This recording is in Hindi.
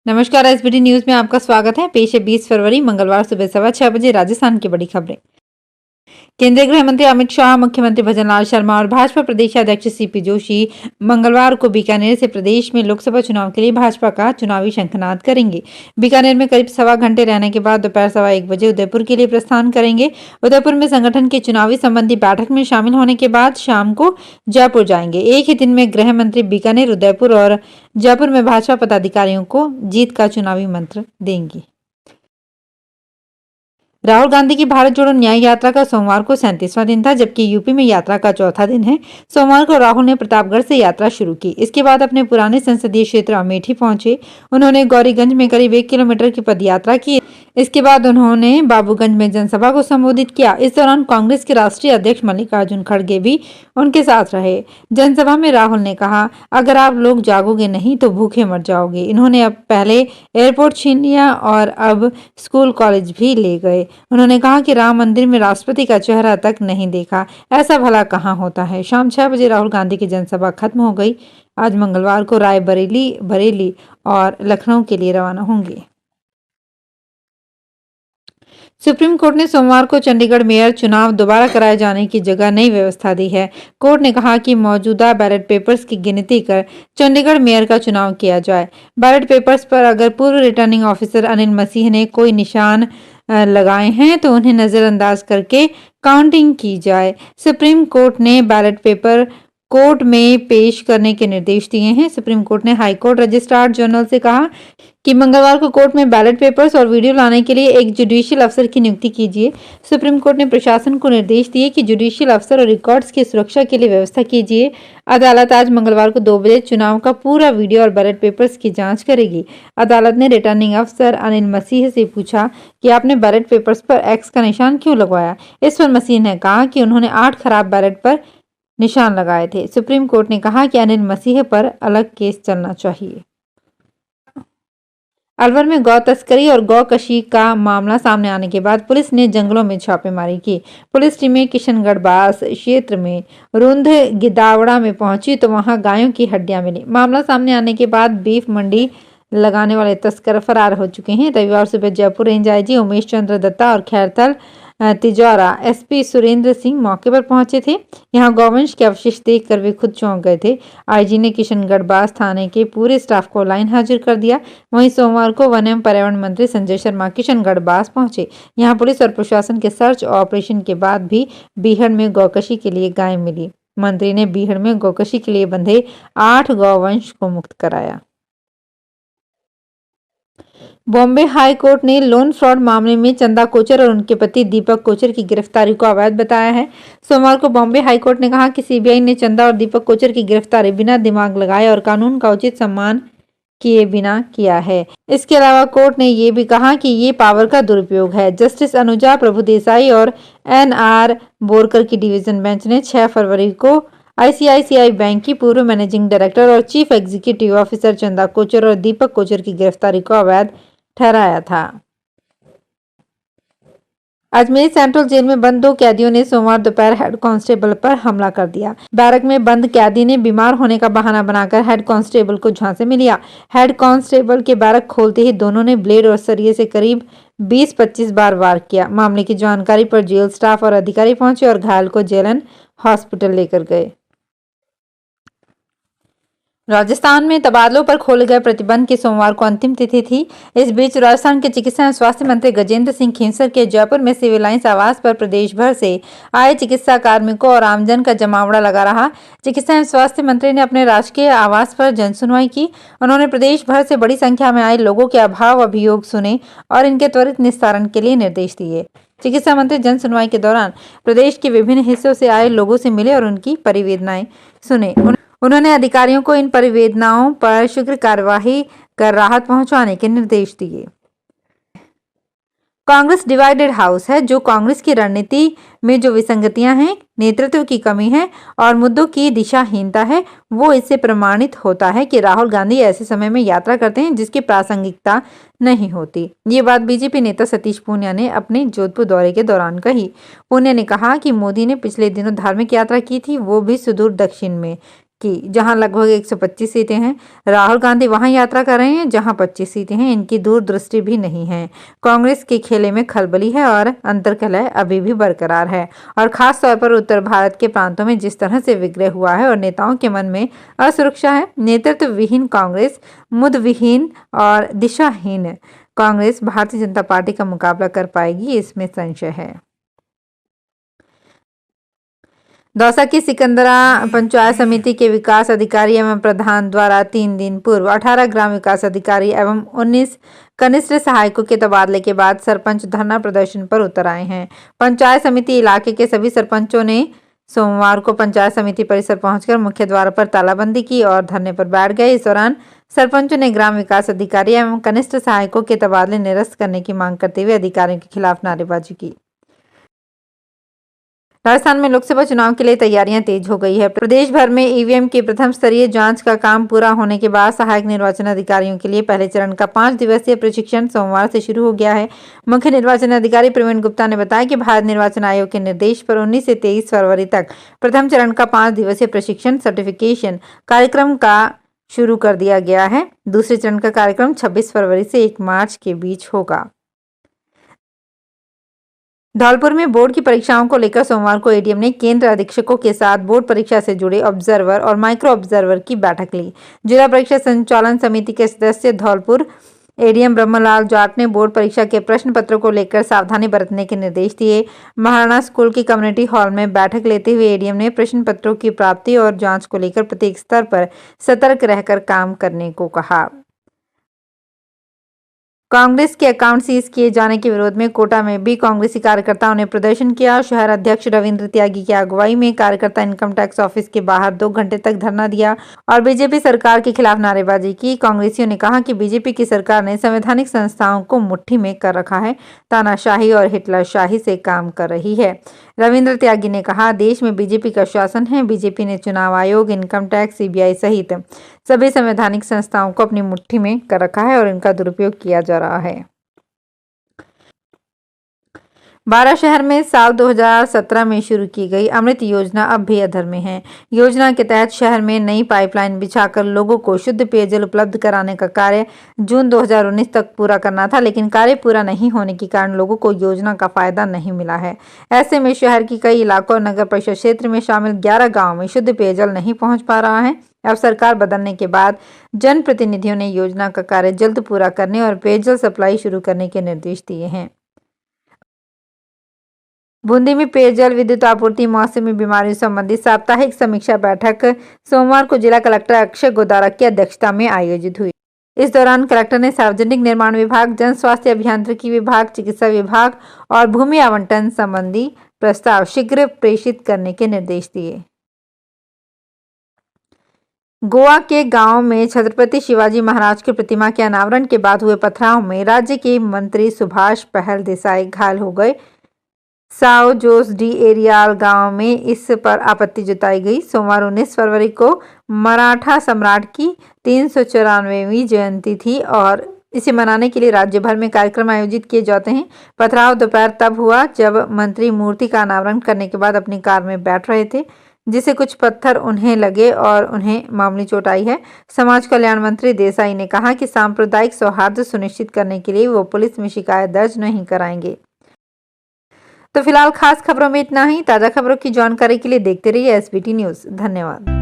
नमस्कार। एसबीटी न्यूज में आपका स्वागत है। पेश है 20 फरवरी मंगलवार सुबह 6:15 बजे राजस्थान की बड़ी खबरें। केंद्रीय गृह मंत्री अमित शाह, मुख्यमंत्री भजनलाल शर्मा और भाजपा प्रदेश अध्यक्ष सीपी जोशी मंगलवार को बीकानेर से प्रदेश में लोकसभा चुनाव के लिए भाजपा का चुनावी शंखनाद करेंगे। बीकानेर में करीब सवा घंटे रहने के बाद दोपहर 1:15 बजे उदयपुर के लिए प्रस्थान करेंगे। उदयपुर में संगठन के चुनावी संबंधी बैठक में शामिल होने के बाद शाम को जयपुर जाएंगे। एक ही दिन में गृह मंत्री बीकानेर, उदयपुर और जयपुर में भाजपा पदाधिकारियों को जीत का चुनावी मंत्र देंगे। राहुल गांधी की भारत जोड़ो न्याय यात्रा का सोमवार को 37वां दिन था, जबकि यूपी में यात्रा का चौथा दिन है। सोमवार को राहुल ने प्रतापगढ़ से यात्रा शुरू की। इसके बाद अपने पुराने संसदीय क्षेत्र अमेठी पहुंचे। उन्होंने गौरीगंज में करीब 1 किलोमीटर की पदयात्रा की। इसके बाद उन्होंने बाबूगंज में जनसभा को संबोधित किया। इस दौरान कांग्रेस के राष्ट्रीय अध्यक्ष मल्लिकार्जुन खड़गे भी उनके साथ रहे। जनसभा में राहुल ने कहा, अगर आप लोग जागोगे नहीं तो भूखे मर जाओगे। इन्होंने अब पहले एयरपोर्ट छीन लिया और अब स्कूल कॉलेज भी ले गए। उन्होंने कहा कि राम मंदिर में राष्ट्रपति का चेहरा तक नहीं देखा, ऐसा भला कहाँ होता है। शाम 6 बजे राहुल गांधी की जनसभा खत्म हो गई। आज मंगलवार को रायबरेली, बरेली और लखनऊ के लिए रवाना होंगे। सुप्रीम कोर्ट ने सोमवार को चंडीगढ़ मेयर चुनाव दोबारा कराए जाने की जगह नई व्यवस्था दी है। कोर्ट ने कहा कि मौजूदा बैलेट पेपर्स की गिनती कर चंडीगढ़ मेयर का चुनाव किया जाए। बैलेट पेपर्स पर अगर पूर्व रिटर्निंग ऑफिसर अनिल मसीह ने कोई निशान लगाए हैं तो उन्हें नजरअंदाज करके काउंटिंग की जाए। सुप्रीम कोर्ट ने बैलेट पेपर कोर्ट में पेश करने के निर्देश दिए हैं। सुप्रीम कोर्ट ने हाई कोर्ट रजिस्ट्रार जनरल से कहा कि मंगलवार को कोर्ट में बैलेट पेपर्स और वीडियो लाने के लिए एक जुडिशियल अफसर की नियुक्ति कीजिए। सुप्रीम कोर्ट ने प्रशासन को निर्देश दिए कि जुडिशियल अफसर और रिकॉर्ड्स की सुरक्षा के लिए व्यवस्था कीजिए। अदालत आज मंगलवार को 2 बजे चुनाव का पूरा वीडियो और बैलेट पेपर्स की जांच करेगी। अदालत ने रिटर्निंग अफसर अनिल मसीह से पूछा कि आपने बैलेट पेपर्स पर एक्स का निशान क्यों लगवाया। इस पर मसीह ने कहा कि उन्होंने 8 खराब बैलेट पर निशान लगाए थे। सुप्रीम कोर्ट ने कहा कि अनिल मसीह पर अलग केस चलना चाहिए। अलवर में गौ तस्करी और गौकशी का मामला सामने आने के बाद पुलिस ने जंगलों में छापेमारी की। पुलिस टीमें किशनगढ़ बास क्षेत्र में रुंध गिदावड़ा में पहुंची तो वहां गायों की हड्डियां मिली। मामला सामने आने के बाद बीफ मंडी लगाने वाले तस्कर फरार हो चुके हैं। रविवार सुबह जयपुर रेंज आईजी उमेश चंद्र दत्ता और खैरथल तिजौरा एसपी सुरेंद्र सिंह मौके पर पहुंचे थे। यहां गौवंश के अवशेष देखकर वे खुद चौंक गए थे। आईजी ने किशनगढ़ बास थाने के पूरे स्टाफ को लाइन हाजिर कर दिया। वहीं सोमवार को वन एवं पर्यावरण मंत्री संजय शर्मा किशनगढ़ बास पहुंचे। यहां पुलिस और प्रशासन के सर्च ऑपरेशन के बाद भी बीहड़ में गौकशी के लिए गाय मिली। मंत्री ने बीहड़ में गौकशी के लिए बंधे 8 गौवंश को मुक्त कराया। बॉम्बे हाई कोर्ट ने लोन फ्रॉड मामले में चंदा कोचर और उनके पति दीपक कोचर की गिरफ्तारी को अवैध बताया है। सोमवार को बॉम्बे हाई कोर्ट ने कहा कि सीबीआई ने चंदा और दीपक कोचर की गिरफ्तारी बिना दिमाग लगाए और कानून का उचित सम्मान किए बिना किया है। इसके अलावा कोर्ट ने ये भी कहा कि ये पावर का दुरुपयोग है। जस्टिस अनुजा प्रभुदेसाई और एनआर बोरकर की डिवीजन बेंच ने 6 फरवरी को आईसीआईसीआई बैंक की पूर्व मैनेजिंग डायरेक्टर और chief executive officer Chanda Kochhar और दीपक कोचर की गिरफ्तारी को अवैध ठहराया था। अजमेर सेंट्रल जेल में बंद 2 कैदियों ने सोमवार दोपहर हेड कांस्टेबल पर हमला कर दिया। बैरक में बंद कैदी ने बीमार होने का बहाना बनाकर हेड कांस्टेबल को झांसे में लिया। हेड कांस्टेबल के बैरक खोलते ही दोनों ने ब्लेड और सरिये से करीब 20-25 बार वार किया। मामले की जानकारी पर जेल स्टाफ और अधिकारी पहुंचे और घायल को जेलन हॉस्पिटल लेकर गए। राजस्थान में तबादलों पर खोले गए प्रतिबंध की सोमवार को अंतिम तिथि थी। इस बीच राजस्थान के चिकित्सा एवं स्वास्थ्य मंत्री गजेंद्र सिंह खींसर के जयपुर में सिविल लाइंस आवास पर प्रदेश भर से आए चिकित्सा कार्मिकों और आमजन का जमावड़ा लगा रहा। चिकित्सा एवं स्वास्थ्य मंत्री ने अपने राजकीय आवास पर जनसुनवाई की। उन्होंने प्रदेश भर से बड़ी संख्या में आए लोगों के अभाव अभियोग सुने और इनके त्वरित निस्तारण के लिए निर्देश दिए। चिकित्सा मंत्री जन सुनवाई के दौरान प्रदेश के विभिन्न हिस्सों से आए लोगों से मिले और उनकी परिवेदनाएं सुने। उन्होंने अधिकारियों को इन परिवेदनाओं पर शीघ्र कार्यवाही कर राहत पहुंचाने के निर्देश दिए। कांग्रेस डिवाइडेड हाउस है। जो कांग्रेस की रणनीति में जो विसंगतियां हैं, नेतृत्व की कमी है और मुद्दों की दिशाहीनता है, वो इससे प्रमाणित होता है कि राहुल गांधी ऐसे समय में यात्रा करते हैं जिसकी प्रासंगिकता नहीं होती। ये बात बीजेपी नेता सतीश पूनिया ने अपने जोधपुर दौरे के दौरान कही। पूनिया ने कहा कि मोदी ने पिछले दिनों धार्मिक यात्रा की थी, वो भी सुदूर दक्षिण में। की, जहां लगभग 125 सीटें हैं। राहुल गांधी वहां यात्रा कर रहे हैं जहां 25 सीटें हैं। इनकी दूरदृष्टि भी नहीं है। कांग्रेस के खेले में खलबली है और अंतर्कलह अभी भी बरकरार है, और खास तौर पर उत्तर भारत के प्रांतों में जिस तरह से विग्रह हुआ है और नेताओं के मन में असुरक्षा है। नेतृत्व विहीन कांग्रेस, मुद विहीन और दिशाहीन कांग्रेस भारतीय जनता पार्टी का मुकाबला कर पाएगी, इसमें संशय है। दौसा की सिकंदरा पंचायत समिति के विकास अधिकारी एवं प्रधान द्वारा 3 दिन पूर्व 18 ग्राम विकास अधिकारी एवं 19 कनिष्ठ सहायकों के तबादले के बाद सरपंच धरना प्रदर्शन पर उतर आए हैं। पंचायत समिति इलाके के सभी सरपंचों ने सोमवार को पंचायत समिति परिसर पहुंचकर मुख्य द्वार पर तालाबंदी की और धरने पर बैठ गए। इस दौरान सरपंचों ने ग्राम विकास अधिकारी एवं कनिष्ठ सहायकों के तबादले निरस्त करने की मांग करते हुए अधिकारियों के खिलाफ नारेबाजी की। राजस्थान में लोकसभा चुनाव के लिए तैयारियां तेज हो गई है। प्रदेश भर में ईवीएम की प्रथम स्तरीय जांच का काम पूरा होने के बाद सहायक निर्वाचन अधिकारियों के लिए पहले चरण का 5 दिवसीय प्रशिक्षण सोमवार से शुरू हो गया है। मुख्य निर्वाचन अधिकारी प्रवीण गुप्ता ने बताया कि भारत निर्वाचन आयोग के निर्देश पर 19 से 23 फरवरी तक प्रथम चरण का 5 दिवसीय प्रशिक्षण सर्टिफिकेशन कार्यक्रम का शुरू कर दिया गया है। दूसरे चरण का कार्यक्रम 26 फरवरी से 1 मार्च के बीच होगा। धौलपुर में बोर्ड की परीक्षाओं को लेकर सोमवार को एडीएम ने केंद्र अधीक्षकों के साथ बोर्ड परीक्षा से जुड़े ऑब्जर्वर और माइक्रो ऑब्जर्वर की बैठक ली। जिला परीक्षा संचालन समिति के सदस्य धौलपुर एडीएम ब्रह्मलाल जाट ने बोर्ड परीक्षा के प्रश्न पत्रों को लेकर सावधानी बरतने के निर्देश दिए। महाराणा स्कूल की कम्युनिटी हॉल में बैठक लेते हुए एडीएम ने प्रश्न पत्रों की प्राप्ति और जांच को लेकर प्रत्येक स्तर पर सतर्क रहकर काम करने को कहा। कांग्रेस के अकाउंट सीज किए जाने के विरोध में कोटा में भी कांग्रेसी कार्यकर्ताओं ने प्रदर्शन किया। शहर अध्यक्ष रविंद्र त्यागी की अगुवाई में कार्यकर्ता इनकम टैक्स ऑफिस के बाहर 2 घंटे तक धरना दिया और बीजेपी सरकार के खिलाफ नारेबाजी की। कांग्रेसियों ने कहा कि बीजेपी की सरकार ने संवैधानिक संस्थाओं को मुट्ठी में कर रखा है, तानाशाही और हिटलरशाही से काम कर रही है। रविंद्र त्यागी ने कहा, देश में बीजेपी का शासन है। बीजेपी ने चुनाव आयोग, इनकम टैक्स, सीबीआई सहित सभी संवैधानिक संस्थाओं को अपनी मुट्ठी में कर रखा है और इनका दुरुपयोग किया जा रहा है। बारा शहर में साल 2017 में शुरू की गई अमृत योजना अब भी अधर में है। योजना के तहत शहर में नई पाइपलाइन बिछाकर लोगों को शुद्ध पेयजल उपलब्ध कराने का कार्य जून 2019 तक पूरा करना था, लेकिन कार्य पूरा नहीं होने के कारण लोगों को योजना का फायदा नहीं मिला है। ऐसे में शहर की कई इलाकों और नगर परिषद क्षेत्र में शामिल 11 गाँव में शुद्ध पेयजल नहीं पहुँच पा रहा है। अब सरकार बदलने के बाद जनप्रतिनिधियों ने योजना का कार्य जल्द पूरा करने और पेयजल सप्लाई शुरू करने के निर्देश दिए हैं। बूंदी में पेयजल, विद्युत आपूर्ति, मौसमी बीमारियों संबंधी साप्ताहिक समीक्षा बैठक सोमवार को जिला कलेक्टर अक्षय गोदारा की अध्यक्षता में आयोजित हुई। इस दौरान कलेक्टर ने सार्वजनिक निर्माण विभाग, जन स्वास्थ्य अभियांत्रिकी विभाग, चिकित्सा विभाग और भूमि आवंटन संबंधी प्रस्ताव शीघ्र प्रेषित करने के निर्देश दिए। गोवा के गांव में छत्रपति शिवाजी महाराज की प्रतिमा के अनावरण के बाद हुए पथराव में राज्य के मंत्री सुभाष पहल देसाई घायल हो गए। साओ जोस डी एरियाल गांव में इस पर आपत्ति जताई गई। सोमवार 19 फरवरी को मराठा सम्राट की 394वीं जयंती थी और इसे मनाने के लिए राज्य भर में कार्यक्रम आयोजित किए जाते हैं। पथराव दोपहर तब हुआ जब मंत्री मूर्ति का अनावरण करने के बाद अपनी कार में बैठ रहे थे, जिसे कुछ पत्थर उन्हें लगे और उन्हें मामूली चोट आई है। समाज कल्याण मंत्री देसाई ने कहा कि सांप्रदायिक सौहार्द सुनिश्चित करने के लिए वो पुलिस में शिकायत दर्ज नहीं कराएंगे। तो फिलहाल खास खबरों में इतना ही। ताजा खबरों की जानकारी के लिए देखते रहिए एसबीटी न्यूज। धन्यवाद।